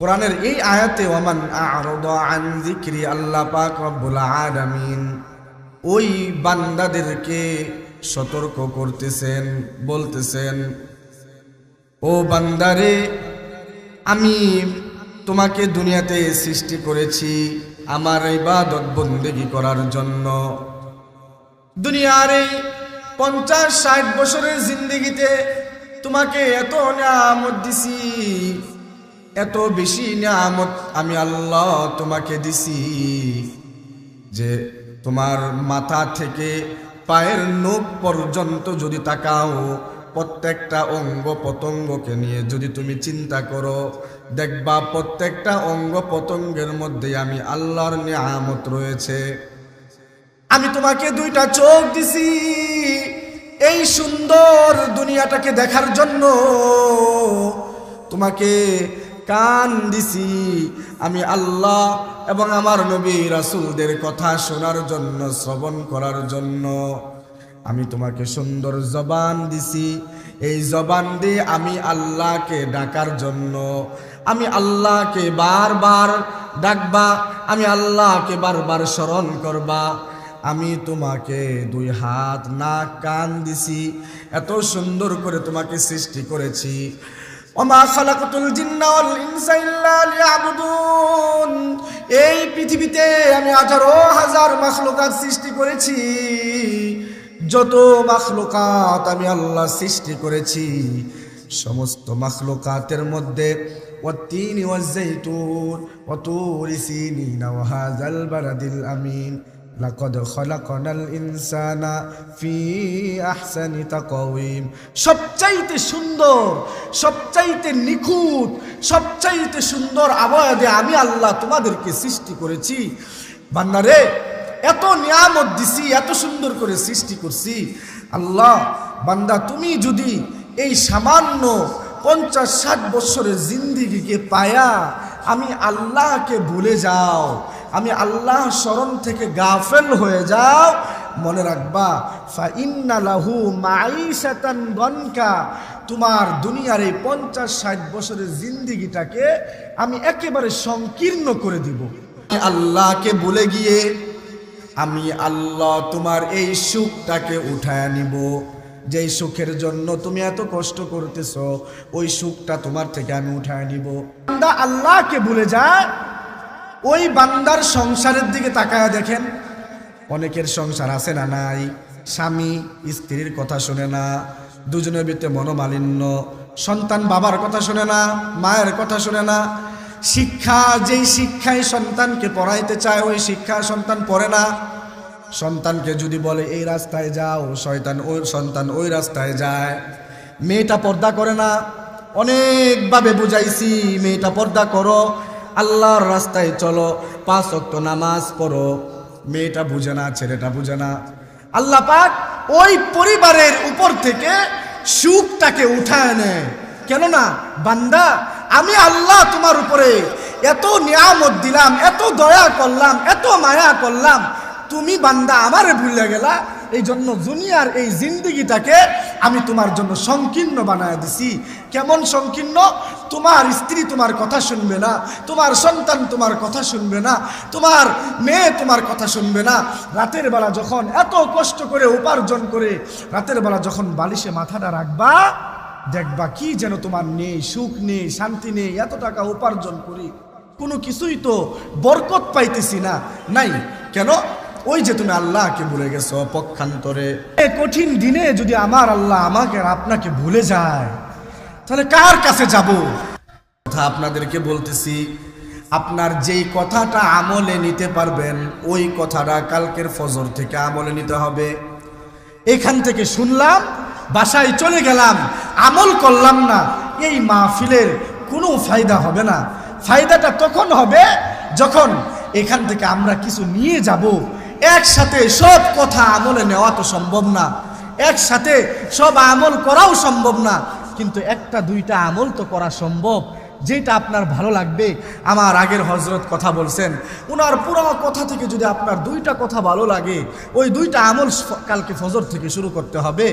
কোরআনের এই আয়াতে ওয়ামান আ'রাদা আন যিকরি আল্লাহ পাক রব্বুল আলামিন ওই বান্দাদেরকে সতর্ক করতেছেন, বলতেছেন, ও বান্দারে, আমি তোমাকে দুনিয়াতে সৃষ্টি করেছি আমার ইবাদত বন্দেগী করার জন্য। দুনিয়ার এই 50-60 বছরের জিন্দেগিতে তোমাকে এত নিয়ামত দিছি, এত বেশি নিয়ামত আমি আল্লাহ তোমাকে দিছি যে তোমার মাথা থেকে পায়ের নখ পর্যন্ত যদি তাকাও, প্রত্যেকটা অঙ্গ প্রত্যঙ্গকে নিয়ে যদি তুমি চিন্তা করো, দেখবা প্রত্যেকটা অঙ্গ প্রত্যঙ্গের মধ্যে আমি আল্লাহর নিয়ামত রয়েছে। আমি তোমাকে 2টা চোখ দিছি এই সুন্দর দুনিয়াটাকে দেখার জন্য, তোমাকে কান দিছি আমি আল্লাহ এবং আমার নবী রাসূলদের কথা শোনার জন্য, শ্রবণ করার জন্য। আমি তোমাকে সুন্দর জবান দিছি, এই জবান দিয়ে আমি আল্লাহকে ডাকার জন্য। আমি আল্লাহকে বারবার ডাকবা, আমি আল্লাহকে বারবার স্মরণ করবা। আমি তোমাকে 2 হাত, নাক, কান দিছি, এত সুন্দর করে তোমাকে সৃষ্টি করেছি। ওমা খালাকাতুল জিন্না ওয়াল ইনসা ইল্লা লিয়াবুদুন, এই পৃথিবীতে আমি 18,000 মাখলুকাত সৃষ্টি করেছি। যত মাখলুকাত আমি আল্লাহ সৃষ্টি করেছি, সমস্ত মাখলুকাতের মধ্যে ওয়াত্তিনি ওয়াজ্জাইতুন ওয়া তুরি সিনিনা ওয়া হাযাল বালাদিল আমিন লাকাদ খালাকনাল ইনসানা ফি আহসানি তাকওয়িম, সবচাইতে সুন্দর, সবচাইতে নিখুঁত, সবচাইতে সুন্দর আবয়বে আমি আল্লাহ তোমাদেরকে সৃষ্টি করেছি। বান্দারে, এত নিয়ামত দিছি, এত সুন্দর করে সৃষ্টি করছি। আল্লাহ বান্দা, তুমি যদি এই সামান্য 50-60 বছরের জিন্দেগিকে পায়া আমি আল্লাহকে ভুলে যাও, আমি আল্লাহ স্মরণ থেকে গাফেল হয়ে যাও, মনে রাখবা ফাইন্না লাহু মাঈশাতান দনকা, তোমার দুনিয়ার এই 50-60 বছরের জিন্দেগিটাকে আমি একেবারে সংকীর্ণ করে দিব। আল্লাহকে ভুলে গিয়ে আমি আল্লাহ তোমার এই সুখটাকে উঠায় নিব। যেই সুখের জন্য তুমি এত কষ্ট করতেছ, ওই সুখটা তোমার থেকে আমি উঠায় নিব। বান্দা আল্লাহকে ভুলে যায়, ওই বান্দার সংসারের দিকে তাকায় দেখেন। অনেকের সংসার আছে না নাই, স্বামী স্ত্রীর কথা শোনে না, দুজনের ভিতরে মনোমালিন্য, সন্তান বাবার কথা শোনে না, মায়ের কথা শোনে না। শিক্ষা, যেই শিক্ষায় সন্তানকে পড়াইতে চায় ওই শিক্ষা সন্তান পড়ে না। সন্তানকে যদি বলে এই রাস্তায় যাও, সন্তান ওই রাস্তায় যায়। মেয়েটা পর্দা করে না, অনেকভাবে বুঝাইছি মেয়েটা পর্দা করো, আল্লাহর রাস্তায় চলো, 5 ওয়াক্ত নামাজ পড়ো। মেয়েটা বুঝে না, ছেলেটা বুঝে না। আল্লাহ পাক ওই পরিবারের উপর থেকে সুখটাকে উঠায় নেয়। কেননা বান্দা, আমি আল্লাহ তোমার উপরে এত নিয়ামত দিলাম, এত দয়া করলাম, এত মায়া করলাম, তুমি বান্দা আমারে ভুলে গেলা। এই জন্য দুনিয়ার এই জিন্দেগিটাকে আমি তোমার জন্য সংকীর্ণ বানায় দিছি। কেমন সংকীর্ণ? তোমার স্ত্রী তোমার কথা শুনবে না, তোমার সন্তান তোমার কথা শুনবে না, তোমার মেয়ে তোমার কথা শুনবে না। রাতের বেলা যখন এত কষ্ট করে উপার্জন করে রাতের বেলা যখন বালিশে মাথাটা রাখবা, দেখবা কি যেন তোমার নেই, সুখ নেই, শান্তি নেই। এত টাকা উপার্জন করি, কোনো কিছুই তো বরকত পাইতেছি না। নাই কেন? ওই যে তুমি আল্লাহকে ভুলে গেছো পক্ষান্তরে। কঠিন দিনে যদি আমার আল্লাহ আমাকে আর আপনাকে ভুলে যায়, তাহলে কার কাছে যাব? কথা আপনাদেরকে বলতেছি, আপনার যেই কথাটা আমলে নিতে পারবেন ওই কথাটা কালকের ফজর থেকে আমলে নিতে হবে। এখান থেকে শুনলাম, বাসায় চলে গেলাম, আমল করলাম না, এই মাহফিলের কোনো ফায়দা হবে না। ফায়দাটা তখন হবে যখন এখান থেকে আমরা কিছু নিয়ে যাব। একসাথে সব কথা আমলে নেওয়া তো সম্ভব না, একসাথে সব আমল করাও সম্ভব না, কিন্তু 1-2টা আমল তো করা সম্ভব, যেটা আপনার ভালো লাগবে। আমার আগের হযরত কথা বলছেন, ওনার পুরো কথা থেকে যদি আপনার 2টা কথা ভালো লাগে, ওই 2টা আমল কালকে ফজর থেকে শুরু করতে হবে।